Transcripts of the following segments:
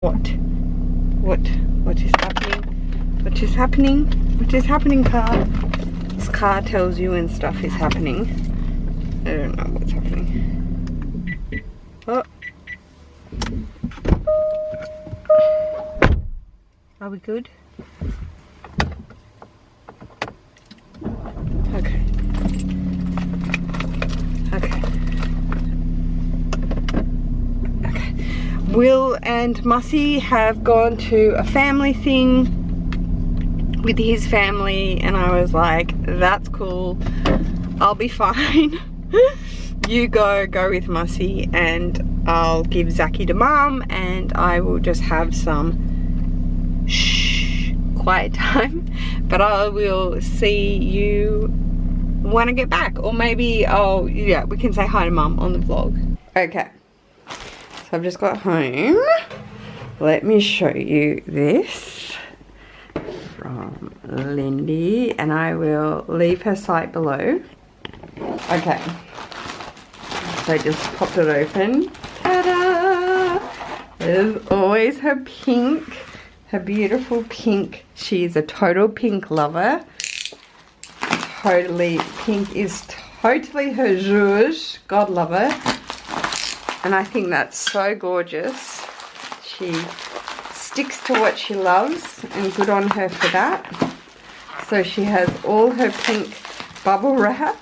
What is happening? What is happening? What is happening, car? This car tells you when stuff is happening. I don't know what's happening. Oh. Are we good? Okay. Okay. Will and Mussy have gone to a family thing with his family, and I was like, that's cool, I'll be fine. You go with Mussy, and I'll give Zachy to Mum, and I will just have some quiet time. But I will see you when I get back, or maybe yeah, we can say hi to Mum on the vlog. Okay. So I've just got home. Let me show you this from Lindy, and I will leave her site below. Okay, so I just popped it open. Ta-da! There's always her pink, her beautiful pink. She's a total pink lover. Totally, pink is totally her zhuzh. God love her. And I think that's so gorgeous. She sticks to what she loves, and good on her for that. So she has all her pink bubble wrap.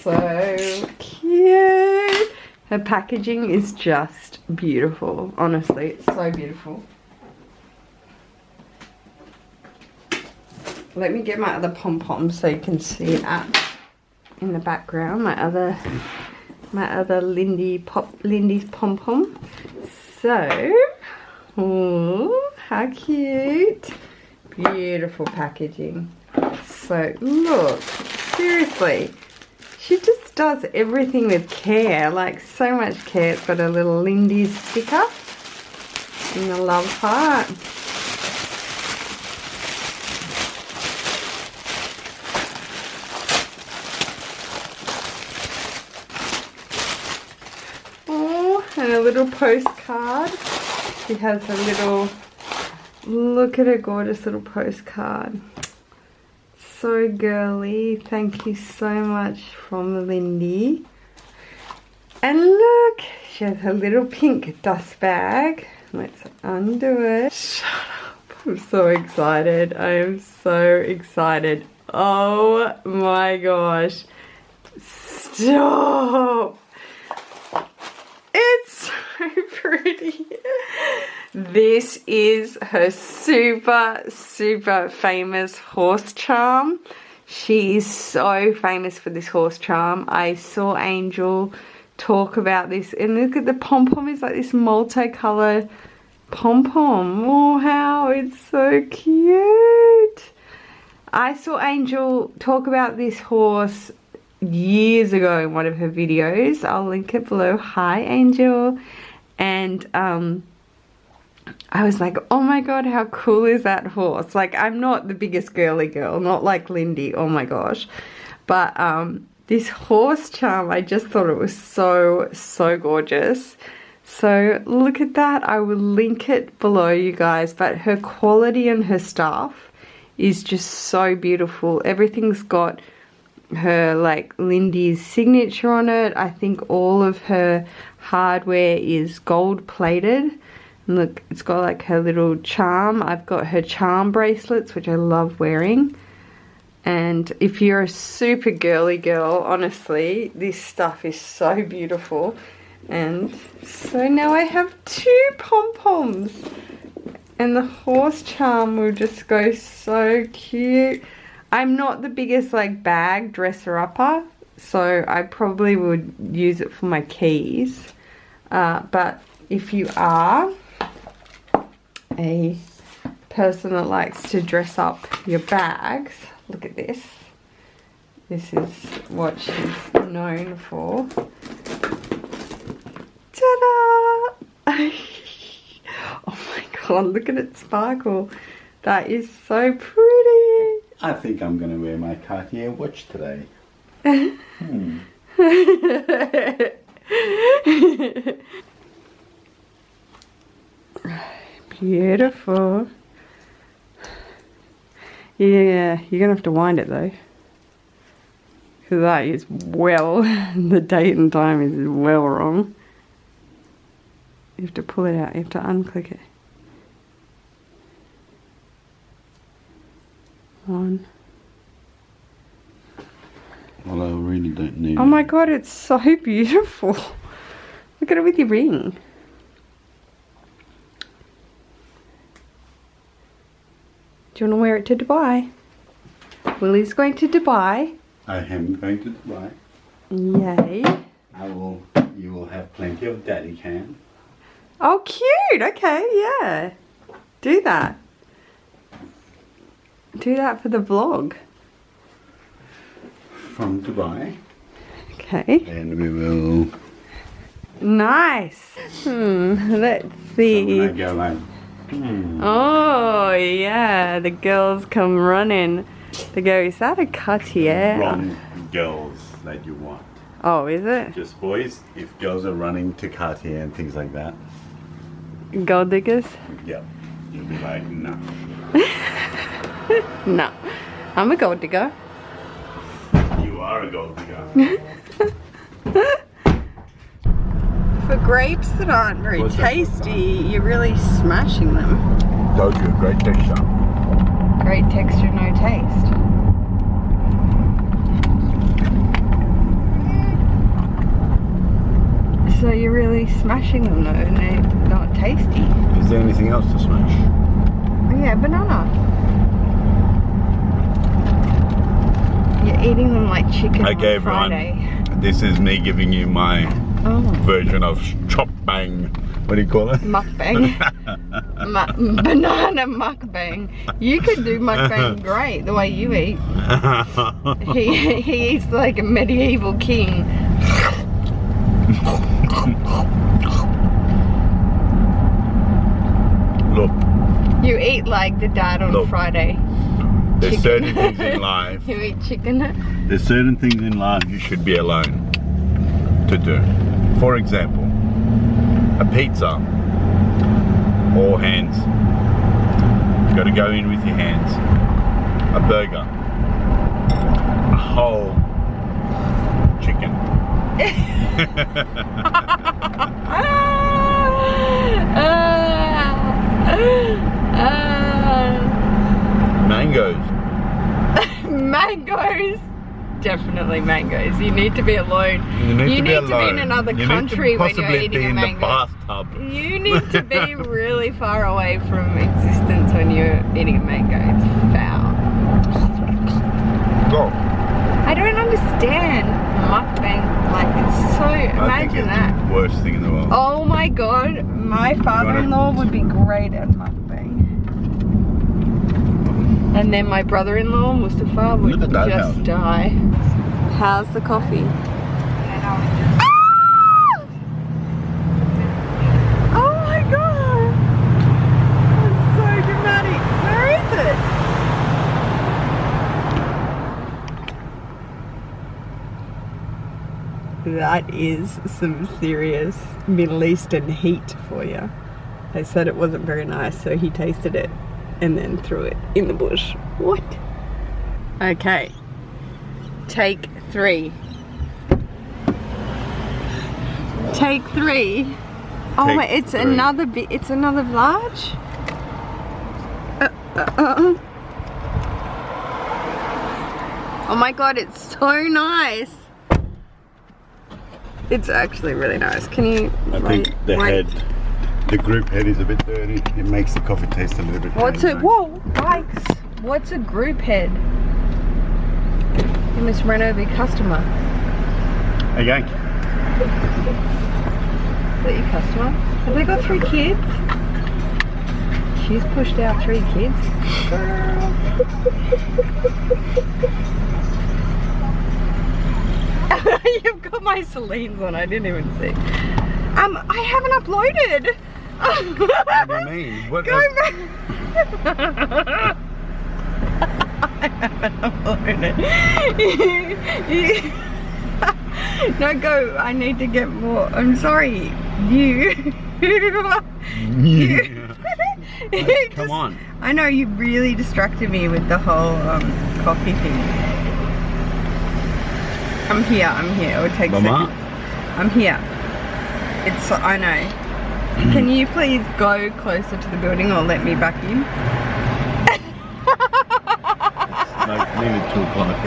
So cute. Her packaging is just beautiful. Honestly, it's so beautiful. Let me get my other pom-poms so you can see that in the background. My other Lindy's pom-pom. So, oh, how cute. Beautiful packaging. So, look, seriously, she just does everything with care, like so much care. It's got a little Lindy's sticker in the love heart. And a little postcard. She has a little, look at her gorgeous little postcard. So girly. Thank you so much from Lindy. And look, she has her little pink dust bag. Let's undo it. Shut up. I'm so excited. I am so excited. Oh my gosh. Stop. It's so pretty. This is her super famous horse charm. She is so famous for this horse charm. I saw Angel talk about this, and look at the pom-pom is like this multicolored pom-pom. Oh, how it's so cute. I saw Angel talk about this horse years ago in one of her videos. I'll link it below. Hi Angel. And I was like, oh my god, how cool is that horse? Like, I'm not the biggest girly girl, not like Lindy, oh my gosh, but this horse charm, I just thought it was so gorgeous. So look at that. I will link it below, you guys. But her quality and her stuff is just so beautiful. Everything's got her, like, Lindy's signature on it. I think all of her hardware is gold plated. And look, it's got like her little charm. I've got her charm bracelets, which I love wearing. And if you're a super girly girl, honestly, this stuff is so beautiful. And so now I have 2 pom-poms, and the horse charm will just go so cute. I'm not the biggest like bag dresser-upper, so I probably would use it for my keys. But if you are a person that likes to dress up your bags, look at this. This is what she's known for. Ta-da! Oh my god, look at it sparkle. That is so pretty. I think I'm going to wear my Cartier watch today. Beautiful. Yeah, you're gonna have to wind it though. Because that is well, the date and time is well wrong. You have to pull it out, you have to unclick it. 1. Well, I really don't need Oh my god, it's so beautiful. Look at it with your ring. Do you want to wear it to Dubai? Willie's going to Dubai. I am going to Dubai. Yay. You will have plenty of daddy can. Oh, cute. Okay, yeah. Do that. Do that for the vlog. From Dubai. Okay. And we will... Nice. Let's see. So when I go like... Oh, yeah. The girls come running. They go, is that a Cartier? Wrong girls that you want. Oh, is it? Just boys. If girls are running to Cartier and things like that. Gold diggers? Yeah. You'll be like, no. No. I'm a gold digger. You are a gold digger. For grapes that aren't very What's that? tasty, you're really smashing them. Told you, great texture. Great texture, no taste. So you're really smashing them though, and they're not tasty. Is there anything else to smash? Yeah, banana. You're eating them like chicken Okay, on Friday. everyone. This is me giving you my version of chop bang. What do you call it? Mukbang. Banana mukbang. You could do mukbang great the way you eat. He eats like a medieval king. Look. You eat like the dad on Look. Friday. There's certain things in life. You eat chicken. There's certain things in life you should be alone to do. For example, a pizza. All hands. You've got to go in with your hands. A burger. A whole chicken. Mangoes. Mangoes. Definitely mangoes. You need to be alone. You need to be in another country when you're eating a mango. In the bathtub. You need to be really far away from existence when you're eating a mango. It's foul. Go. I don't understand mukbang. Like, it's so... Imagine that. The worst thing in the world. Oh my god. My father-in-law would be great at mukbang. And then my brother-in-law, Mustafa, would just die. How's the coffee? Ah! Oh my god! That's so dramatic. Where is it? That is some serious Middle Eastern heat for you. They said it wasn't very nice, so he tasted it and then threw it in the bush. What? Okay. Take 3. Take 3. Oh Take my, it's 3. another bit. It's another large. Oh my god, it's so nice. It's actually really nice. Can you? I think the head, the group head is a bit dirty. It makes the coffee taste a little bit. What's it? Whoa, bikes. What's a group head? You must run over your customer. Okay. Is that your customer? Have they got 3 kids? She's pushed out 3 kids. Girl. You've got my Celine's on. I didn't even see. I haven't uploaded. What do you mean? What? Go back. No, go. I need to get more. I'm sorry. You. Come on. I know you really distracted me with the whole coffee thing. I'm here. It will take Mama? seconds. I'm here. It's. I know. Can you please go closer to the building or let me back in? Like nearly 2 o'clock.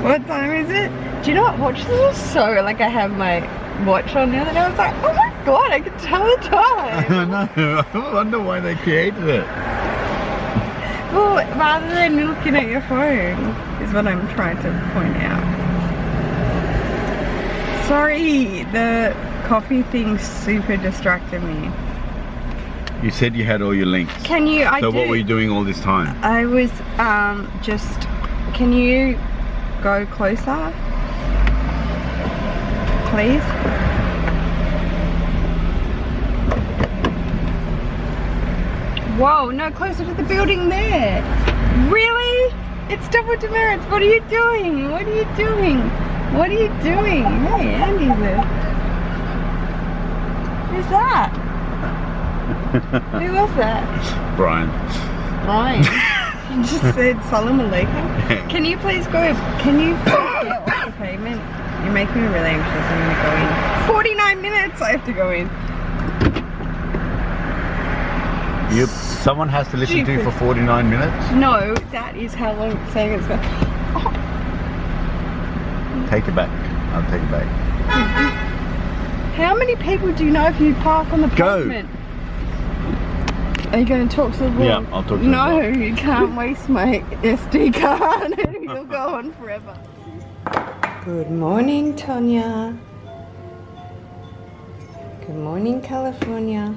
What time is it? Do you know what? Watches are so, like, I have my watch on the other day. I was like, oh my god, I can tell the time. I know. I wonder why they created it. Well, rather than looking at your phone, is what I'm trying to point out. Sorry, the coffee thing super distracted me. You said you had all your links. Can you? So what were you doing all this time? I was just. Can you go closer, please? Whoa! No, closer to the building there. Really? It's double demerits. What are you doing? What are you doing? What are you doing? Hey, Andy's there. Who's that? Who was that? Brian. Brian. You just said Salam Alaikum. Can you please go? Can you get off the pavement? You're making me really anxious. I'm gonna go in. 49 minutes. I have to go in. Someone has to listen to you for 49 minutes? No, that is how long it's saying it's going. Oh. Take it back. I'll take it back. How many people do you know if you park on the pavement? Are you going to talk to the wall? Yeah, I'll talk to the No, wall. you can't waste my SD card. You'll go on forever. Good morning, Tonya. Good morning, California.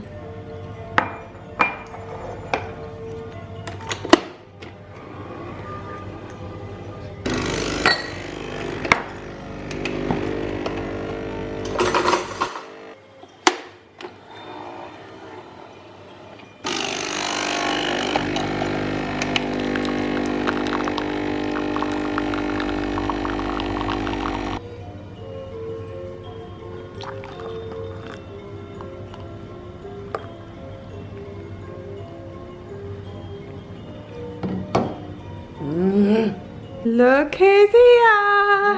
Look who's here!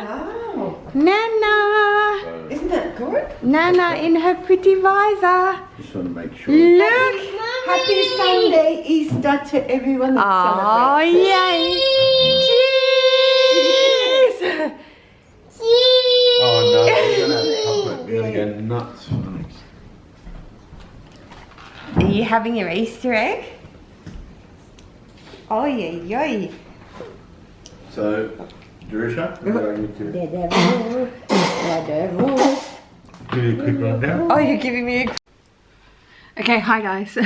Wow. Nana! Isn't that good? Nana in her pretty visor. Just want to make sure. Look! Happy Sunday Easter to everyone that Oh, celebrates. yay! Cheese! Oh no, we're going to have chocolate. We're going to go nuts. Are you having your Easter egg? Oh, yay, yay. So, Jerusha, we're going to give you a quick rundown. Oh, you're giving me a... Okay, hi guys.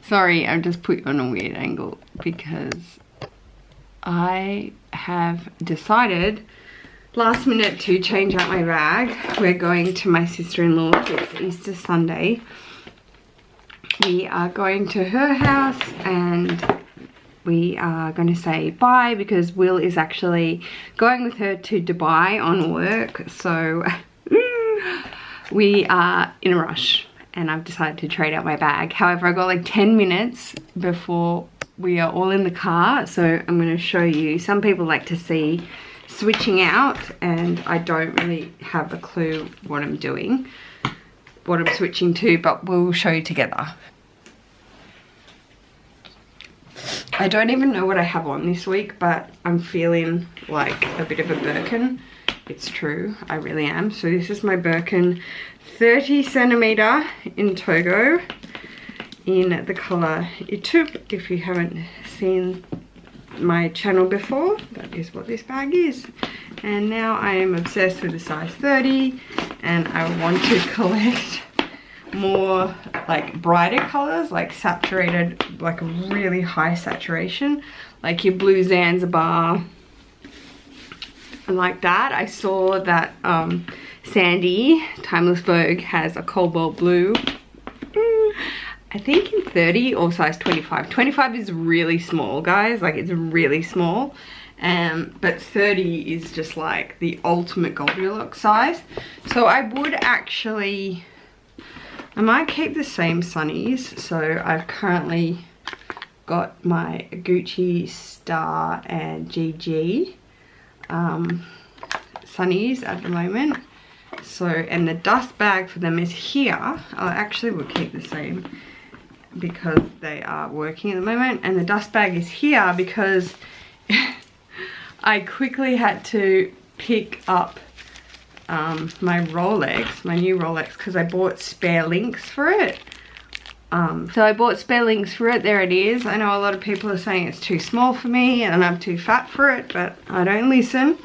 Sorry, I've just put you on a weird angle because I have decided last minute to change out my bag. We're going to my sister-in-law's. It's Easter Sunday. We are going to her house and we are going to say bye because Will is actually going with her to Dubai on work. So we are in a rush and I've decided to trade out my bag. However, I got like 10 minutes before we are all in the car. So I'm going to show you. Some people like to see switching out and I don't really have a clue what I'm doing, what I'm switching to, but we'll show you together. I don't even know what I have on this week, but I'm feeling like a bit of a Birkin. It's true, I really am. So this is my Birkin 30 centimeter in Togo in the color Itup. If you haven't seen my channel before, that is what this bag is. And now I am obsessed with the size 30 and I want to collect more like brighter colors, like saturated, like really high saturation, like your blue Zanzibar and like that. I saw that Sandy Timeless Vogue has a cobalt blue I think in 30 or size 25. 25 is really small, guys, like it's really small. But 30 is just like the ultimate Goldilocks size. So I would actually, I might keep the same sunnies. So I've currently got my Gucci, Star and GG sunnies at the moment. So, and the dust bag for them is here. I actually will keep the same because they are working at the moment. And the dust bag is here because I quickly had to pick up my Rolex, my new Rolex, because I bought spare links for it. So I bought spare links for it. There it is. I know a lot of people are saying it's too small for me and I'm too fat for it, but I don't listen.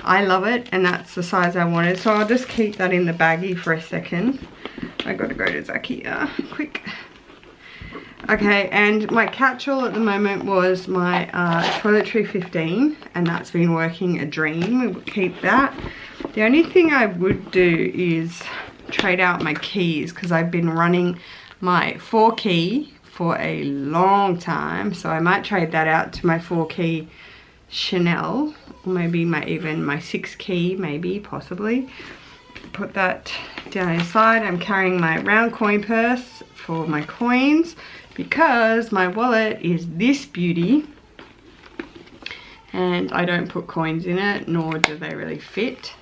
I love it and that's the size I wanted. So I'll just keep that in the baggie for a second. I gotta go to Zakia quick. Okay, and my catch-all at the moment was my Toiletry 15, and that's been working a dream. We will keep that. The only thing I would do is trade out my keys because I've been running my 4-key for a long time, so I might trade that out to my 4-key Chanel, or maybe even my 6-key, maybe, possibly. Put that down inside. I'm carrying my round coin purse for my coins because my wallet is this beauty and I don't put coins in it, nor do they really fit.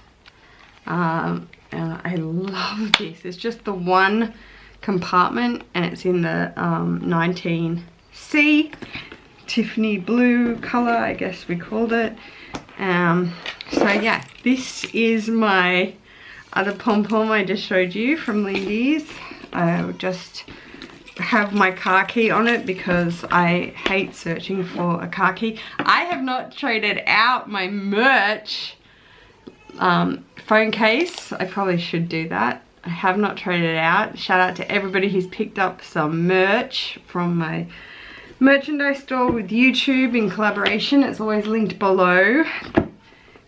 And I love this. It's just the one compartment and it's in the 19C Tiffany blue color, I guess we called it. So yeah, this is my other pom-pom I just showed you from Lindy's. I just have my car key on it because I hate searching for a car key. I have not traded out my merch phone case. I probably should do that. I have not traded it out. Shout out to everybody who's picked up some merch from my merchandise store with YouTube in collaboration. It's always linked below.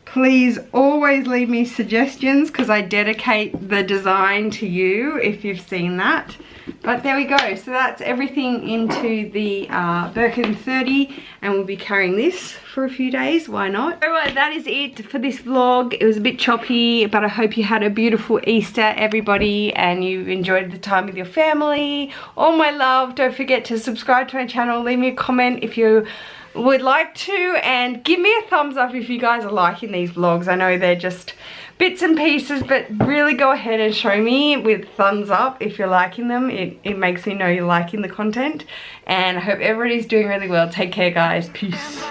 Please always leave me suggestions because I dedicate the design to you if you've seen that. But there we go. So that's everything into the Birkin 30 and we'll be carrying this for a few days. Why not? Alright, that is it for this vlog. It was a bit choppy, but I hope you had a beautiful Easter, everybody, and you enjoyed the time with your family. All my love. Don't forget to subscribe to my channel. Leave me a comment if you would like to, and give me a thumbs up if you guys are liking these vlogs. I know they're just bits and pieces, but really go ahead and show me with thumbs up if you're liking them. It makes me know you're liking the content, and I hope everybody's doing really well. Take care, guys. Peace.